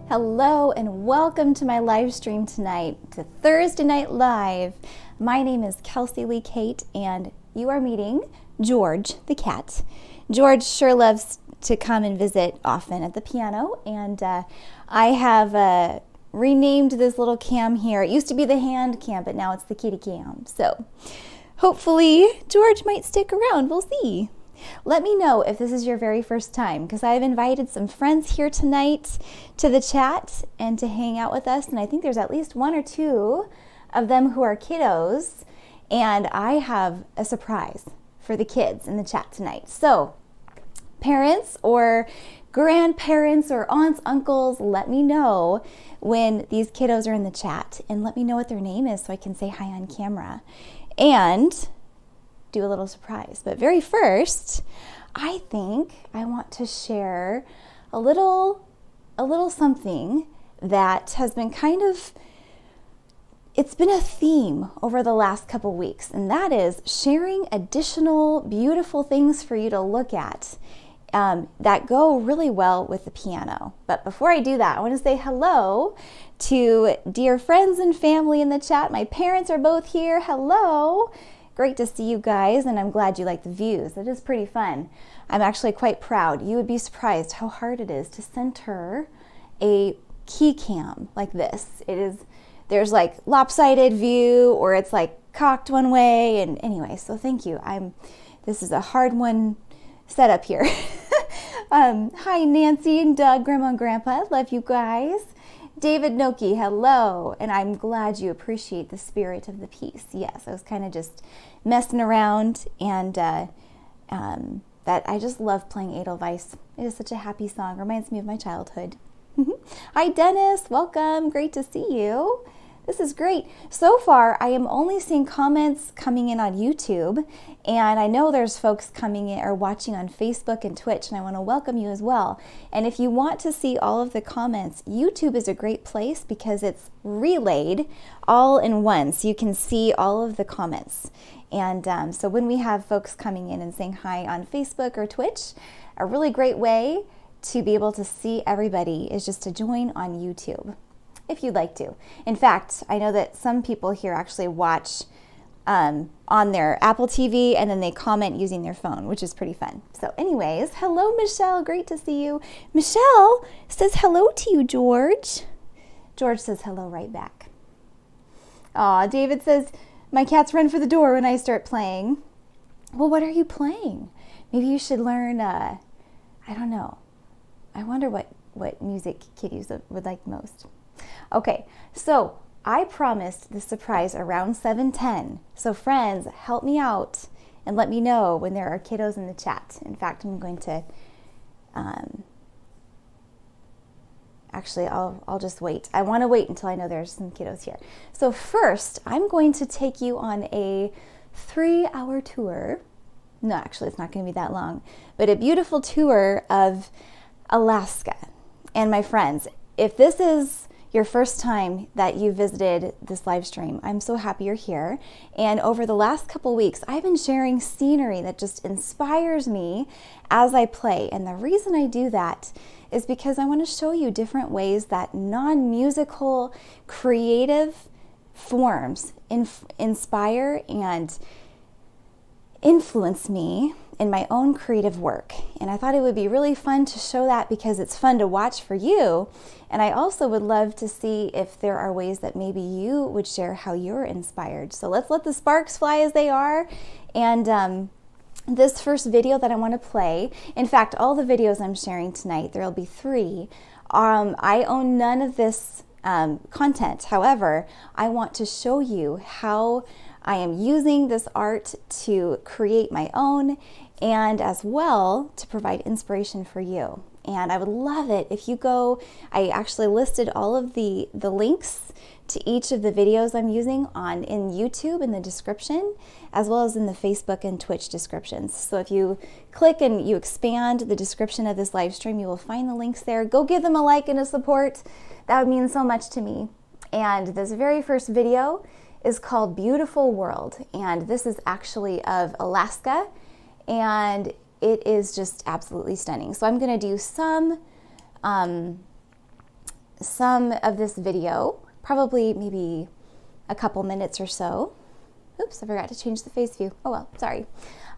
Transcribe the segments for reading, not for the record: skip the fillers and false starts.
Hello and welcome to my live stream tonight, to Thursday Night Live. My name is Kelsey Lee Cate and you are meeting George the cat. George sure loves to come and visit often at the piano, and I have renamed this little cam here. It used to be the hand cam, but now it's the kitty cam. So hopefully George might stick around. We'll see. Let me know if this is your very first time, because I've invited some friends here tonight to the chat and to hang out with us, and I think there's at least one or two of them who are kiddos, and I have a surprise for the kids in the chat tonight. So parents or grandparents or aunts, uncles, let me know when these kiddos are in the chat, and let me know what their name is so I can say hi on camera and do a little surprise. But very first, I think I want to share a little something that has been it's been a theme over the last couple weeks, and that is sharing additional beautiful things for you to look at that go really well with the piano. But before I do that, I want to say hello to dear friends and family in the chat. My parents are both here. Hello. Great to see you guys, and I'm glad you like the views. It is pretty fun. I'm actually quite proud. You would be surprised how hard it is to center a key cam like this. There's like lopsided view, or it's like cocked one way, and anyway, so thank you. This is a hard one set up here. Hi Nancy and Doug, Grandma and Grandpa, love you guys. David Noki, hello, and I'm glad you appreciate the spirit of the piece. Yes, I was kind of just messing around, and that I just love playing Edelweiss. It is such a happy song, reminds me of my childhood. Hi Dennis, welcome, great to see you. This is great. So far, I am only seeing comments coming in on YouTube, and I know there's folks coming in or watching on Facebook and Twitch, and I want to welcome you as well. And if you want to see all of the comments, YouTube is a great place because it's relayed all in one, so you can see all of the comments. And so when we have folks coming in and saying hi on Facebook or Twitch, a really great way to be able to see everybody is just to join on YouTube, if you'd like to. In fact, I know that some people here actually watch on their Apple TV, and then they comment using their phone, which is pretty fun. So anyways, hello Michelle, great to see you. Michelle says hello to you, George. George says hello right back. Aw, David says, my cats run for the door when I start playing. Well, what are you playing? Maybe you should learn, I don't know. I wonder what music kiddies would like most. Okay, so I promised this surprise around 7:10. So friends, help me out and let me know when there are kiddos in the chat. In fact, I'm going to, actually, I'll just wait. I want to wait until I know there's some kiddos here. So first, I'm going to take you on a 3-hour tour. No, actually, it's not going to be that long, but a beautiful tour of Alaska. And my friends, if this is your first time that you visited this live stream, I'm so happy you're here. And over the last couple weeks, I've been sharing scenery that just inspires me as I play. And the reason I do that is because I want to show you different ways that non-musical creative forms inspire and influence me in my own creative work. And I thought it would be really fun to show that because it's fun to watch for you. And I also would love to see if there are ways that maybe you would share how you're inspired. So let's let the sparks fly as they are. And this first video that I want to play, in fact, all the videos I'm sharing tonight, there'll be 3. I own none of this content. However, I want to show you how I am using this art to create my own, and as well to provide inspiration for you. And I would love it if you go, I actually listed all of the links to each of the videos I'm using in YouTube in the description, as well as in the Facebook and Twitch descriptions. So if you click and you expand the description of this live stream, you will find the links there. Go give them a like and a support. That would mean so much to me. And this very first video is called Beautiful World, and this is actually of Alaska, and it is just absolutely stunning. So I'm going to do some some of this video, probably maybe a couple minutes or so. Oops, I forgot to change the face view. Oh well, sorry.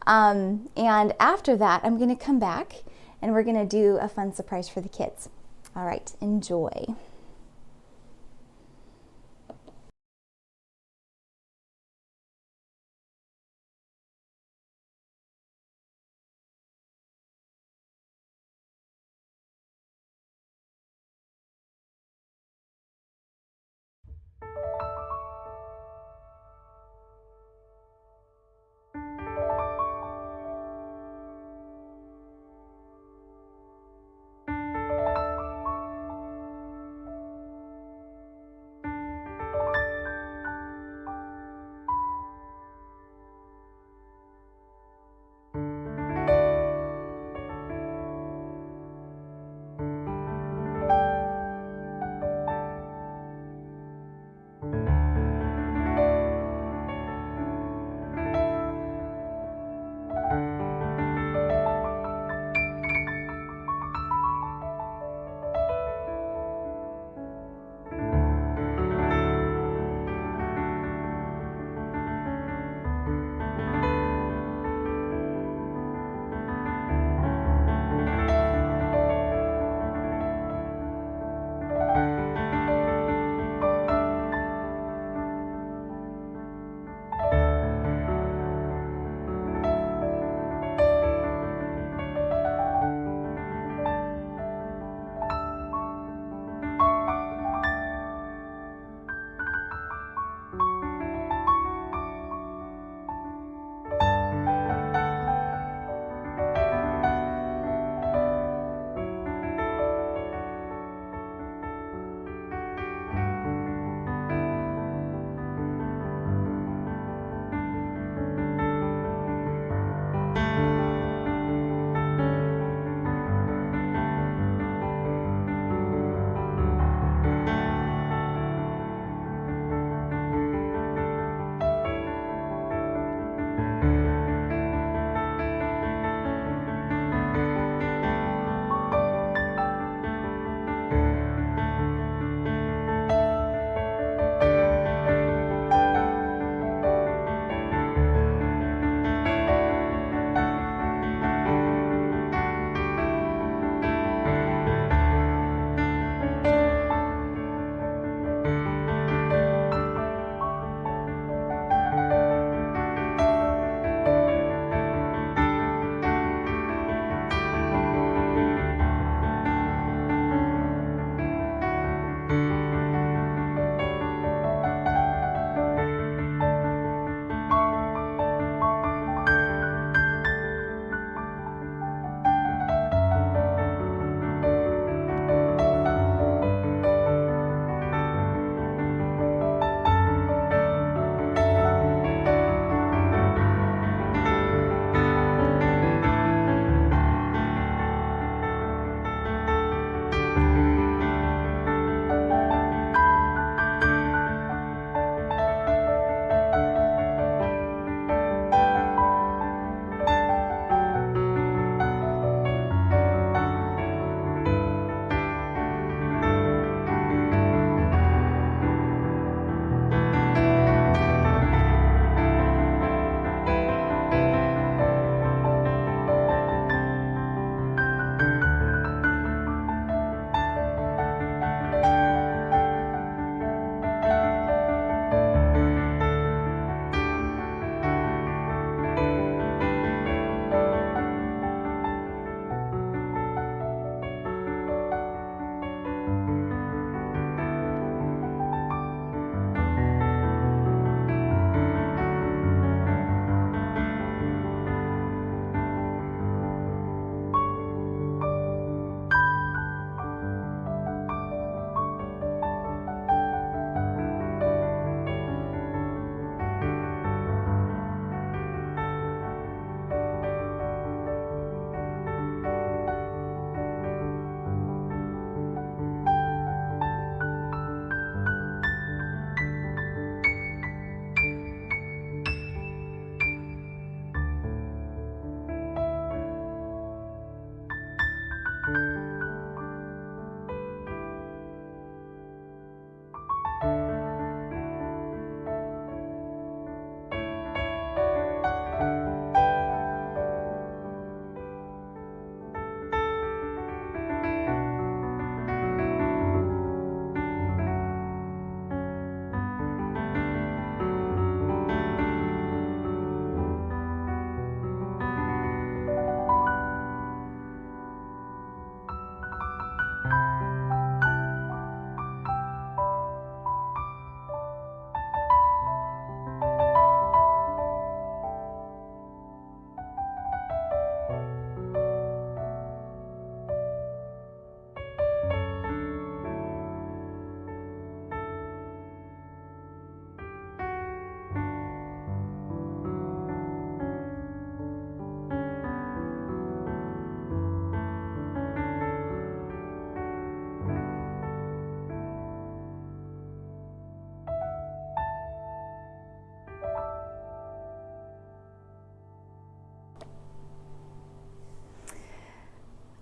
And after that, I'm going to come back and we're going to do a fun surprise for the kids. All right, enjoy.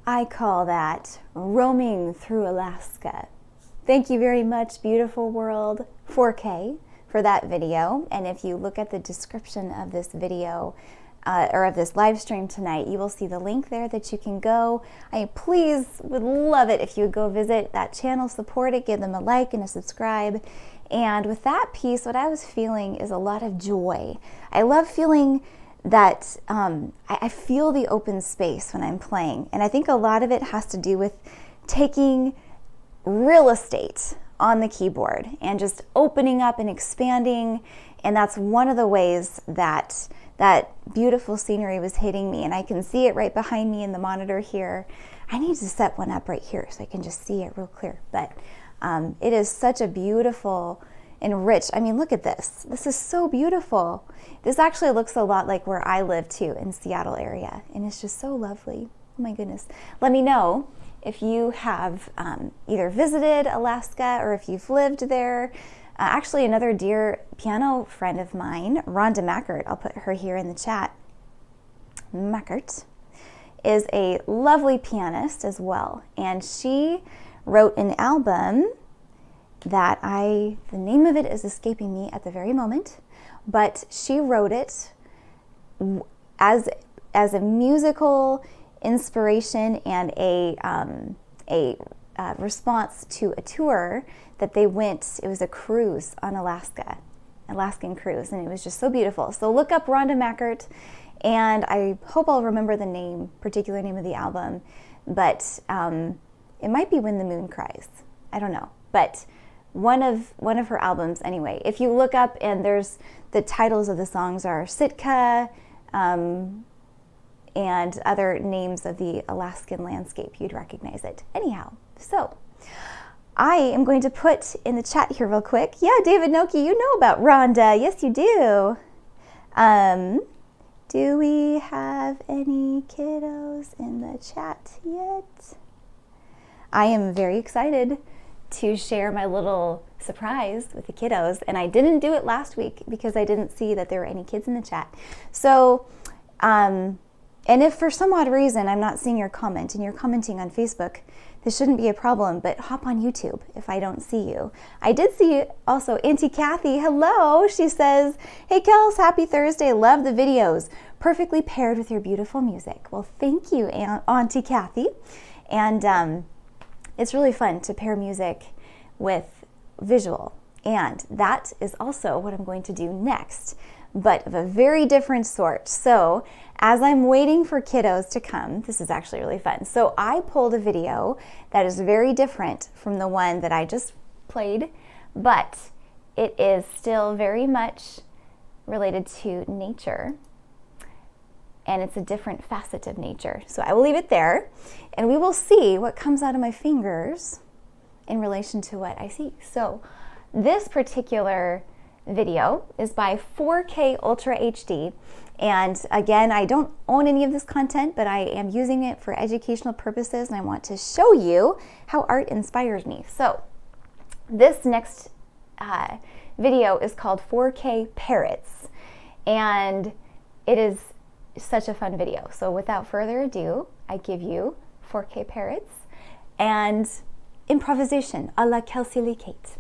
I call that roaming through Alaska. Thank you very much, beautiful world 4K, for that video. And if you look at the description of this video, or of this live stream tonight, you will see the link there that you can go. I please would love it if you would go visit that channel, support it, give them a like and a subscribe. And with that piece, what I was feeling is a lot of joy. I love feeling that I feel the open space when I'm playing. And I think a lot of it has to do with taking real estate on the keyboard and just opening up and expanding. And that's one of the ways that that beautiful scenery was hitting me. And I can see it right behind me in the monitor here. I need to set one up right here so I can just see it real clear. But it is such a beautiful and rich, I mean, look at this. This is so beautiful. This actually looks a lot like where I live too, in Seattle area. And it's just so lovely. Oh my goodness. Let me know if you have either visited Alaska or if you've lived there. Actually, another dear piano friend of mine, Rhonda Mackert, I'll put her here in the chat. Mackert is a lovely pianist as well. And she wrote an album that the name of it is escaping me at the very moment, but she wrote it as a musical inspiration and a response to a tour that they went. It was a cruise on Alaskan cruise, and it was just so beautiful. So look up Rhonda Mackert, and I hope I'll remember the particular name of the album, but it might be When the Moon Cries. I don't know, but one of her albums anyway. If you look up, and there's the titles of the songs are Sitka, and other names of the Alaskan landscape, you'd recognize it. Anyhow, so I am going to put in the chat here real quick. Yeah, David Noki, you know about Rhonda. Yes, you do. Do we have any kiddos in the chat yet? I am very excited to share my little surprise with the kiddos, and I didn't do it last week because I didn't see that there were any kids in the chat. So, and if for some odd reason I'm not seeing your comment and you're commenting on Facebook, this shouldn't be a problem, but hop on YouTube if I don't see you. I did see also Auntie Kathy. Hello. She says, hey, Kels, happy Thursday. Love the videos. Perfectly paired with your beautiful music. Well, thank you, Auntie Kathy. And it's really fun to pair music with visual. And that is also what I'm going to do next, but of a very different sort. So as I'm waiting for kiddos to come, this is actually really fun. So I pulled a video that is very different from the one that I just played, but it is still very much related to nature. And it's a different facet of nature. So I will leave it there, and we will see what comes out of my fingers in relation to what I see. So this particular video is by 4K Ultra HD. And again, I don't own any of this content, but I am using it for educational purposes, and I want to show you how art inspires me. So this next video is called 4K PARROTS, and it is such a fun video. So without further ado, I give you 4K PARROTS and improvisation a la Kelsey Lee Cate.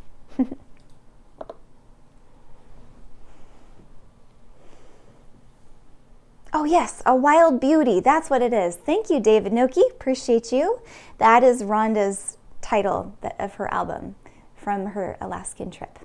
Oh yes, a wild beauty. That's what it is. Thank you, David Noki. Appreciate you. That is Rhonda's title of her album from her Alaskan trip.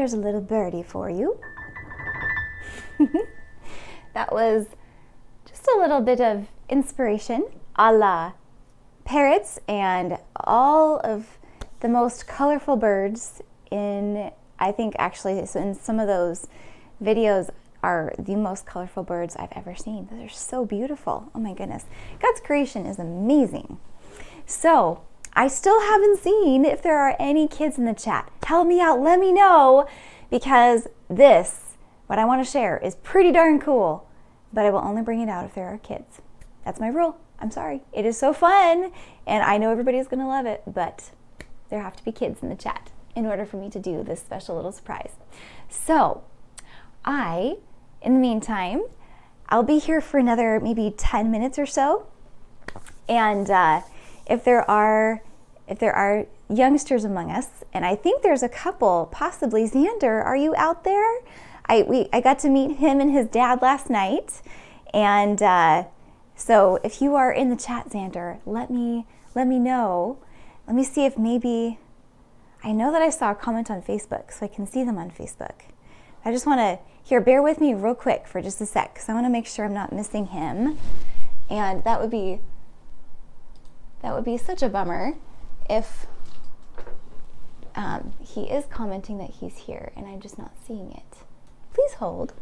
Here's a little birdie for you. That was just a little bit of inspiration a la parrots and all of the most colorful birds in, I think actually in some of those videos are the most colorful birds I've ever seen. They're so beautiful. Oh my goodness. God's creation is amazing. So I still haven't seen if there are any kids in the chat. Help me out, let me know, because this, what I want to share, is pretty darn cool, but I will only bring it out if there are kids. That's my rule. I'm sorry. It is so fun, and I know everybody's going to love it, but there have to be kids in the chat in order for me to do this special little surprise. So in the meantime, I'll be here for another maybe 10 minutes or so, and if there are youngsters among us, and I think there's a couple, possibly Xander, are you out there? I got to meet him and his dad last night, and so if you are in the chat, Xander, let me know. Let me see if maybe, I know that I saw a comment on Facebook, so I can see them on Facebook. I just want to, bear with me real quick for just a sec, because I want to make sure I'm not missing him, and that would be such a bummer if he is commenting that he's here and I'm just not seeing it. Please hold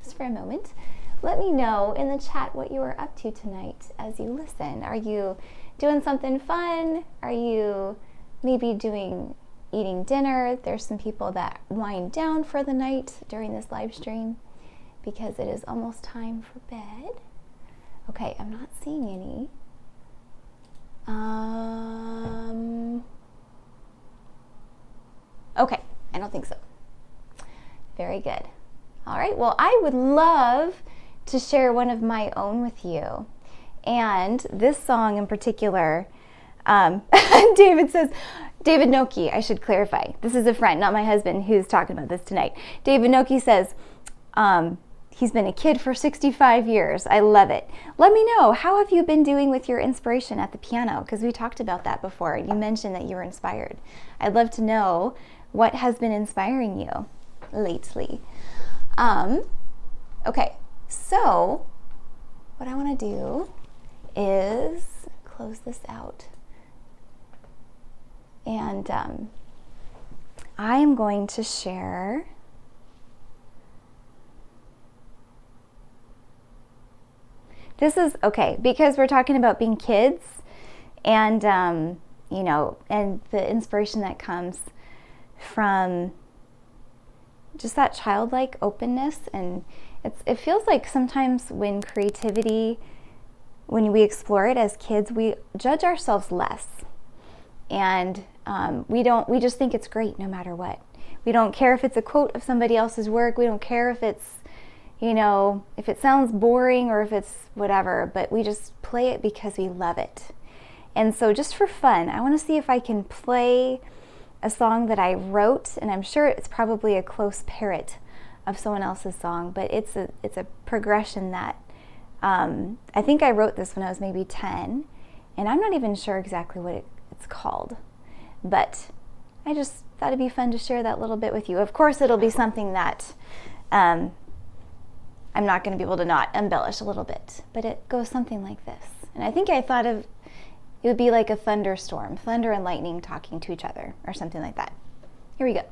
just for a moment. Let me know in the chat what you are up to tonight as you listen. Are you doing something fun? Are you maybe eating dinner? There's some people that wind down for the night during this live stream because it is almost time for bed. Okay, I'm not seeing any. Okay, I don't think so. Very good. All right, well, I would love to share one of my own with you. And this song in particular, David says, David Noki, I should clarify. This is a friend, not my husband, who's talking about this tonight. David Noki says, he's been a kid for 65 years. I love it. Let me know, how have you been doing with your inspiration at the piano? Because we talked about that before. You mentioned that you were inspired. I'd love to know what has been inspiring you lately. Okay, so what I want to do is close this out. And I am going to share this is okay because we're talking about being kids and and the inspiration that comes from just that childlike openness. And it feels like sometimes when we explore it as kids, we judge ourselves less, and we just think it's great no matter what. We don't care if it's a quote of somebody else's work. We don't care if it's, if it sounds boring or if it's whatever, but we just play it because we love it. And so just for fun, I want to see if I can play a song that I wrote, and I'm sure it's probably a close parrot of someone else's song, but it's a progression that I think I wrote this when I was maybe 10, and I'm not even sure exactly what it's called, but I just thought it'd be fun to share that little bit with you. Of course, it'll be something that I'm not going to be able to not embellish a little bit, but it goes something like this. And I think I thought of it would be like a thunderstorm, thunder and lightning talking to each other, or something like that. Here we go.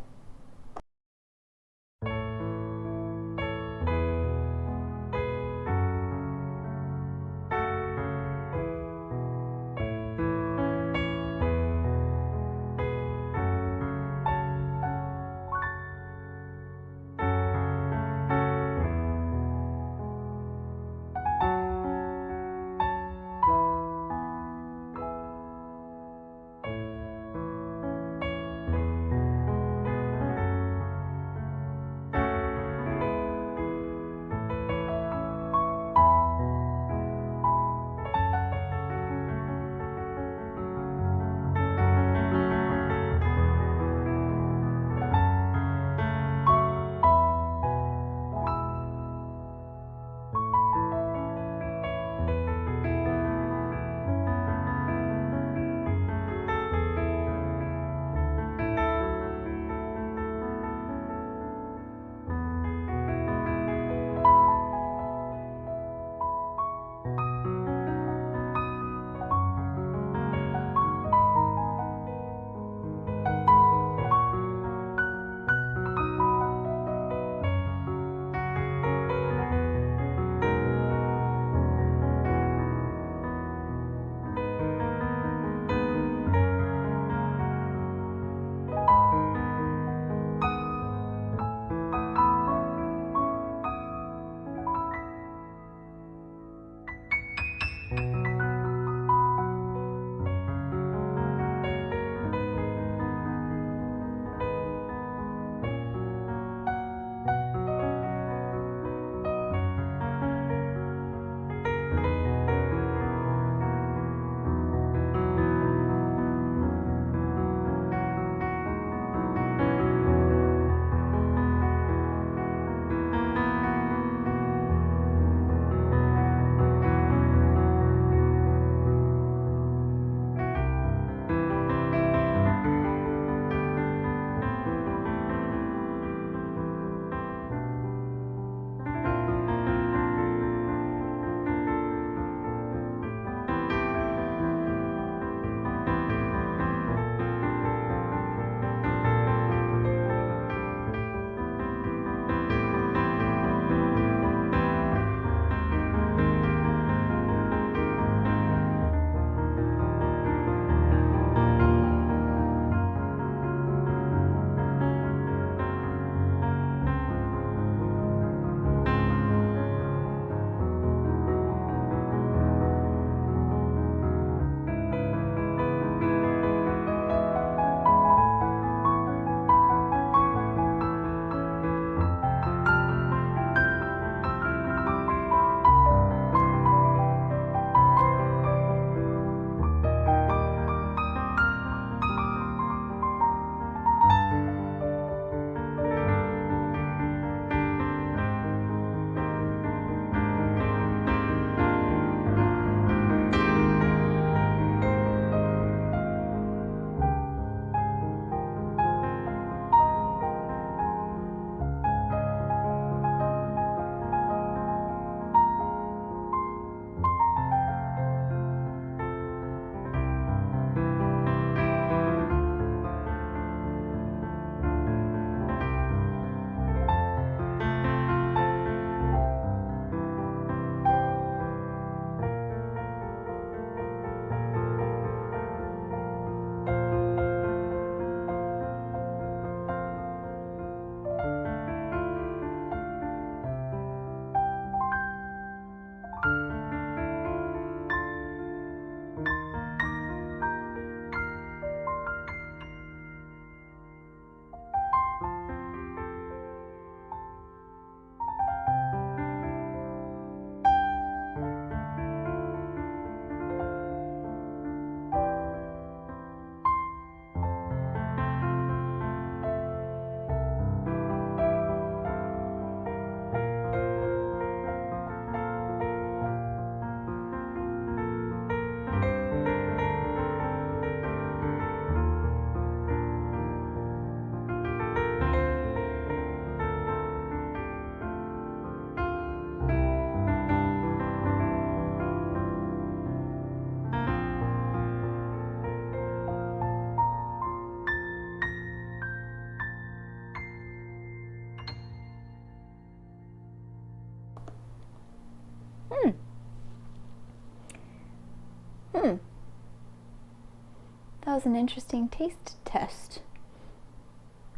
cause an interesting taste test,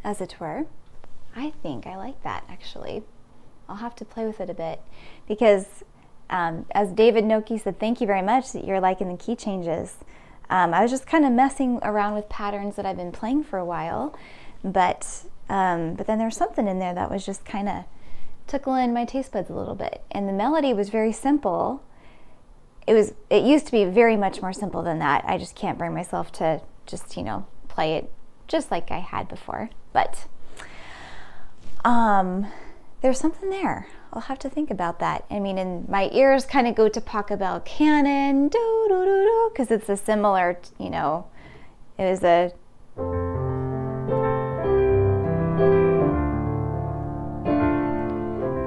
as it were. I think I like that, actually. I'll have to play with it a bit because, as David Noki said, thank you very much that you're liking the key changes. I was just kind of messing around with patterns that I've been playing for a while, but then there's something in there that was just kind of tickling my taste buds a little bit. And the melody was very simple. It used to be very much more simple than that. I just can't bring myself to just, play it just like I had before. But there's something there. I'll have to think about that. I mean, and my ears kind of go to Pachelbel Canon, do-do-do-do, because it's a similar, it was a...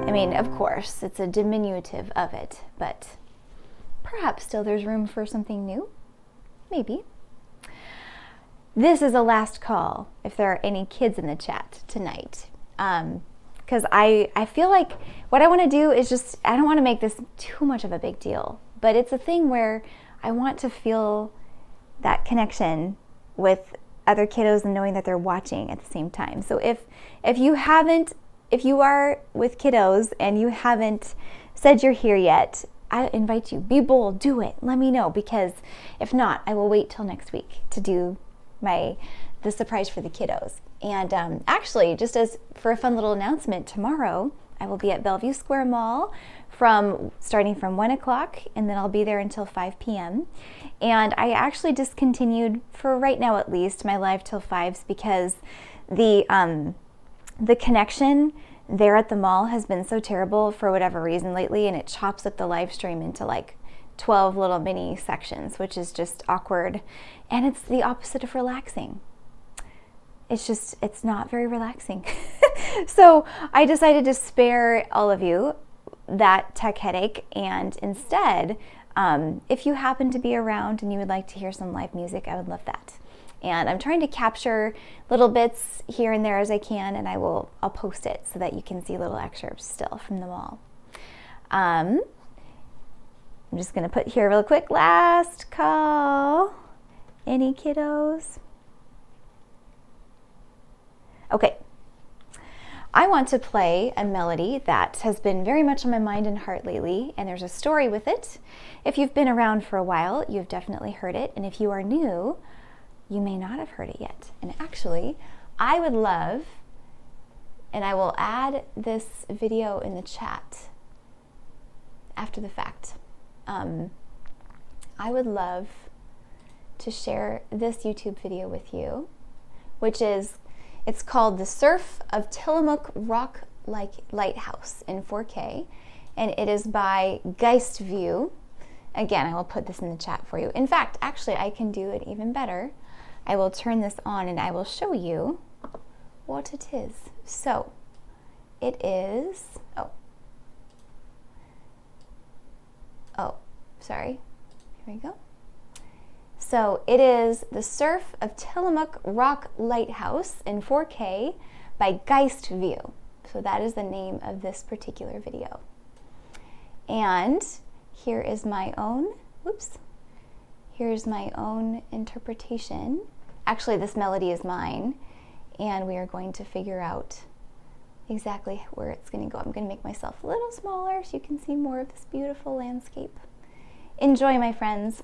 I mean, of course, it's a diminutive of it, but perhaps still there's room for something new. Maybe. This is a last call if there are any kids in the chat tonight. Because I feel like what I want to do is just, I don't want to make this too much of a big deal, but it's a thing where I want to feel that connection with other kiddos and knowing that they're watching at the same time. So if you are with kiddos and you haven't said you're here yet, I invite you, be bold, do it, let me know, because if not, I will wait till next week to do the surprise for the kiddos. And actually, just as for a fun little announcement, tomorrow I will be at Bellevue Square Mall starting from 1 o'clock, and then I'll be there until 5 p.m. And I actually discontinued, for right now at least, my live till 5s because the connection there at the mall has been so terrible for whatever reason lately, and it chops up the live stream into like 12 little mini sections, which is just awkward, and it's the opposite of relaxing. It's not very relaxing. So I decided to spare all of you that tech headache, and instead, if you happen to be around and you would like to hear some live music, I would love that. And I'm trying to capture little bits here and there as I can, and I'll post it so that you can see little excerpts still from the mall. I'm just going to put here real quick, last call. Any kiddos? Okay. I want to play a melody that has been very much on my mind and heart lately, and there's a story with it. If you've been around for a while, you've definitely heard it, and if you are new, you may not have heard it yet. And actually, I would love, and I will add this video in the chat after the fact. I would love to share this YouTube video with you, it's called The Surf of Tillamook Rock Lighthouse in 4K, and it is by Geist View. Again, I will put this in the chat for you. In fact, actually, I can do it even better. I will turn this on and I will show you what it is. So, it is, sorry, here we go. So it is The Surf of Tillamook Rock Lighthouse in 4K by Geist View. So that is the name of this particular video. And here is my own, here's my own interpretation. Actually, this melody is mine, and we are going to figure out exactly where it's going to go. I'm going to make myself a little smaller so you can see more of this beautiful landscape. Enjoy, my friends.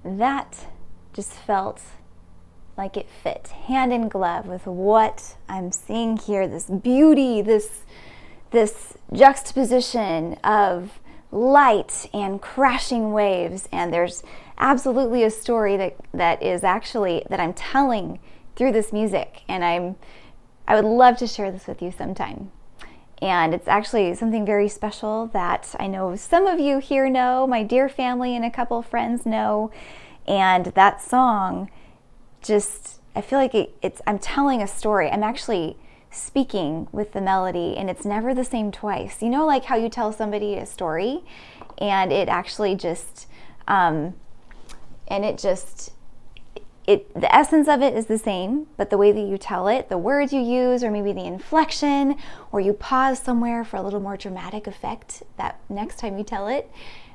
That just felt like it fit hand in glove with what I'm seeing here, this beauty, this juxtaposition of light and crashing waves. And there's absolutely a story that I'm telling through this music, and I would love to share this with you sometime. And it's actually something very special that I know some of you here know, my dear family and a couple of friends know. And that song, I feel like I'm telling a story. I'm actually speaking with the melody, and it's never the same twice. You know, like how you tell somebody a story and it actually just, the essence of it is the same, but the way that you tell it, the words you use, or maybe the inflection, or you pause somewhere for a little more dramatic effect that next time you tell it,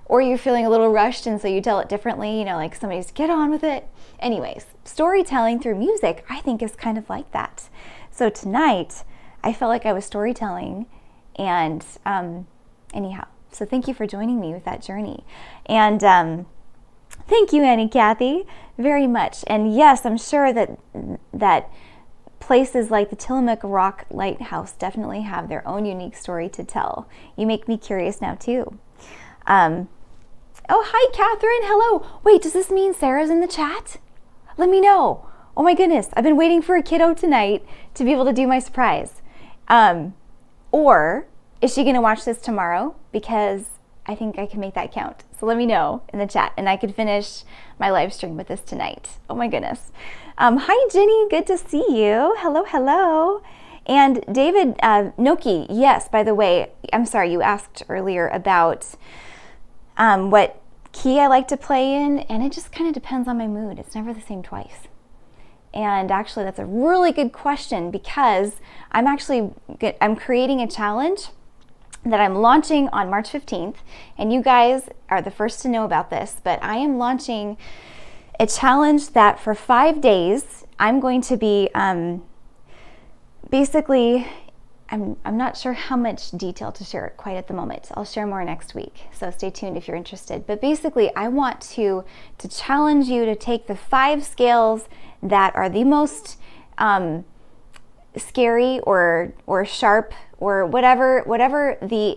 or you're feeling a little rushed and so you tell it differently, like somebody's get on with it. Anyways, storytelling through music, I think, is kind of like that. So tonight, I felt like I was storytelling, and anyhow, so thank you for joining me with that journey. And thank you, Annie Kathy, very much. And yes, I'm sure that places like the Tillamook Rock Lighthouse definitely have their own unique story to tell. You make me curious now too. Oh, hi, Catherine. Hello. Wait, does this mean Sarah's in the chat? Let me know. Oh my goodness, I've been waiting for a kiddo tonight to be able to do my surprise. Or is she going to watch this tomorrow? Because I think I can make that count. So let me know in the chat, and I could finish my live stream with this tonight. Oh my goodness. Hi, Jenny. Good to see you. Hello, hello. And David Noki, yes, by the way, I'm sorry, you asked earlier about what key I like to play in, and it just kind of depends on my mood. It's never the same twice. And actually, that's a really good question, because I'm creating a challenge that I'm launching on March 15th, and you guys are the first to know about this, but I am launching a challenge that for 5 days, I'm going to be basically, I'm not sure how much detail to share quite at the moment. I'll share more next week, so stay tuned if you're interested. But basically, I want to challenge you to take the 5 scales that are the most scary or sharp, or whatever the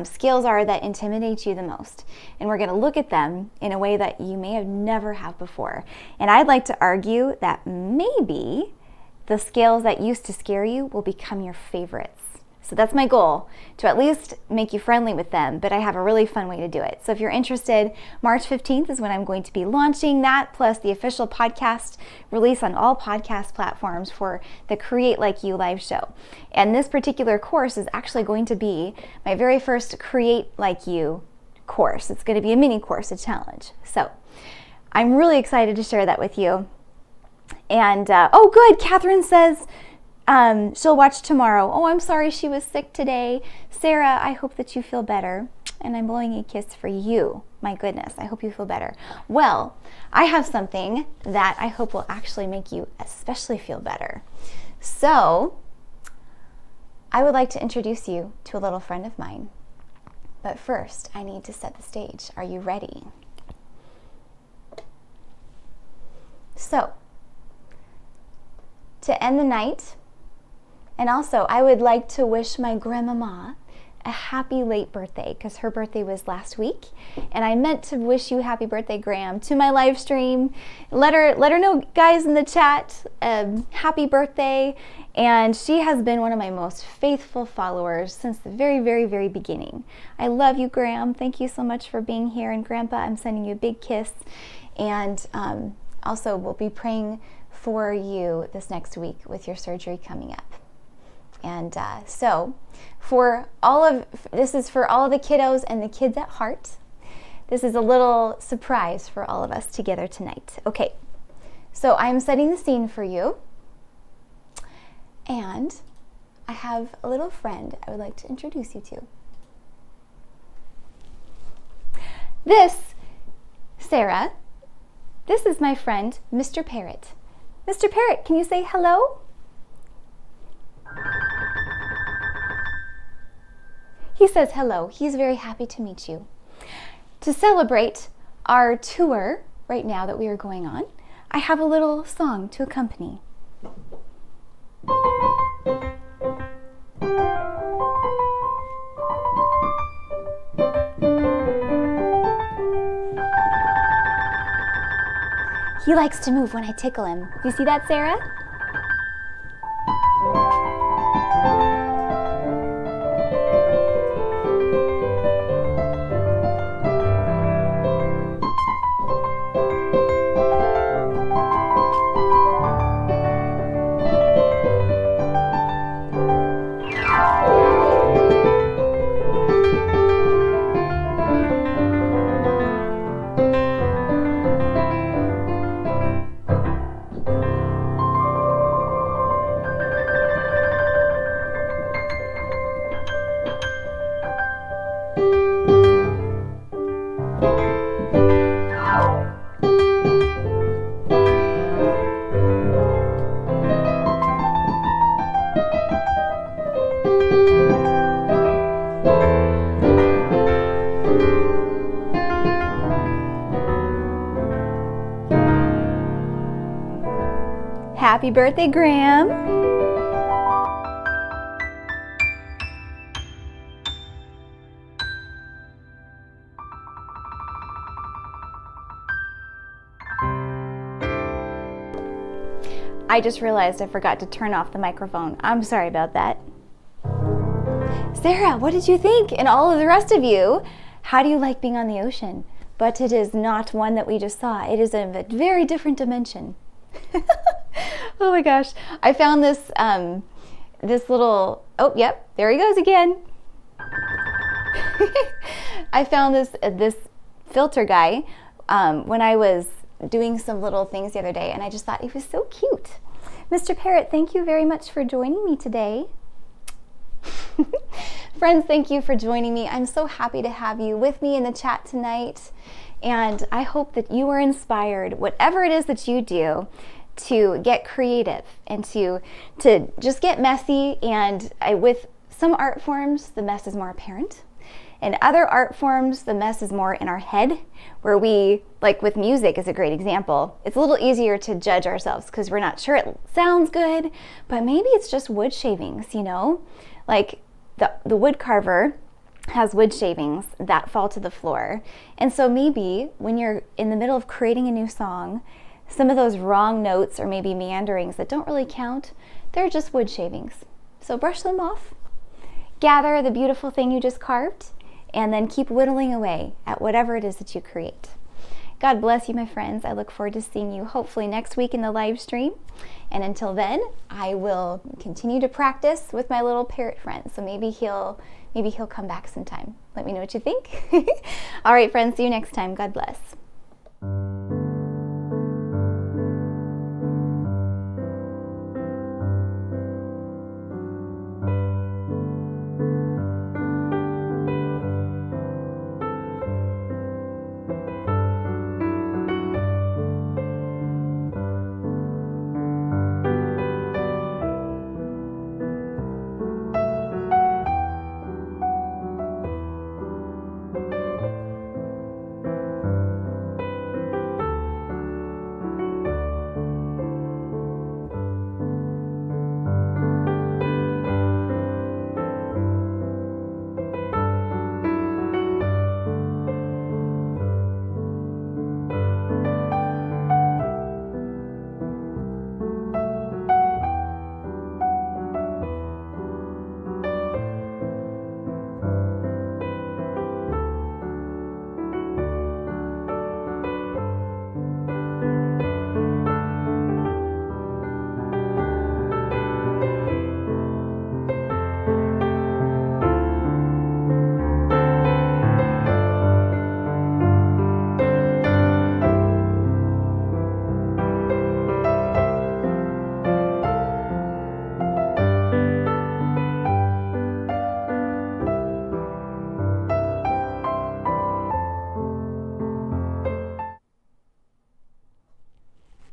scales are that intimidate you the most. And we're going to look at them in a way that you may have never have before. And I'd like to argue that maybe the scales that used to scare you will become your favorites. So that's my goal, to at least make you friendly with them, but I have a really fun way to do it. So if you're interested, March 15th is when I'm going to be launching that, plus the official podcast release on all podcast platforms for the Create Like You live show. And this particular course is actually going to be my very first Create Like You course. It's going to be a mini course, a challenge. So I'm really excited to share that with you. And, oh good, Catherine says, she'll watch tomorrow. Oh, I'm sorry she was sick today. Sarah, I hope that you feel better. And I'm blowing a kiss for you. My goodness, I hope you feel better. Well, I have something that I hope will actually make you especially feel better. So, I would like to introduce you to a little friend of mine. But first, I need to set the stage. Are you ready? So, to end the night, and also, I would like to wish my grandmama a happy late birthday, because her birthday was last week, and I meant to wish you happy birthday, Gram, to my live stream. Let her know, guys, in the chat, happy birthday. And she has been one of my most faithful followers since the very, very, very beginning. I love you, Gram. Thank you so much for being here. And Grandpa, I'm sending you a big kiss. And also, we'll be praying for you this next week with your surgery coming up. And so, this is for all of the kiddos and the kids at heart. This is a little surprise for all of us together tonight. Okay, so I'm setting the scene for you. And I have a little friend I would like to introduce you to. Sarah, this is my friend, Mr. Parrot. Mr. Parrot, can you say hello? He says hello. He's very happy to meet you. to celebrate our tour right now that we are going on, I have a little song to accompany. He likes to move when I tickle him. You see that, Sarah? Happy birthday, Graham. I just realized I forgot to turn off the microphone. I'm sorry about that. Sarah, what did you think? And all of the rest of you, how do you like being on the ocean? But it is not one that we just saw. It is a very different dimension. Oh my gosh. I found this this little, oh yep, there he goes again. I found this filter guy when I was doing some little things the other day, and I just thought it was so cute. Mr. Parrot, thank you very much for joining me today. Friends, thank you for joining me. I'm so happy to have you with me in the chat tonight, and I hope that you are inspired, whatever it is that you do, to get creative and to just get messy. And with some art forms, the mess is more apparent. In other art forms, the mess is more in our head, where we, like with music is a great example. It's a little easier to judge ourselves because we're not sure it sounds good, but maybe it's just wood shavings, you know? Like the wood carver has wood shavings that fall to the floor. And so maybe when you're in the middle of creating a new song, some of those wrong notes or maybe meanderings that don't really count, they're just wood shavings. So brush them off, gather the beautiful thing you just carved, and then keep whittling away at whatever it is that you create. God bless you, my friends. I look forward to seeing you hopefully next week in the live stream. And until then, I will continue to practice with my little parrot friend. So maybe he'll come back sometime. Let me know what you think. All right, friends, see you next time. God bless.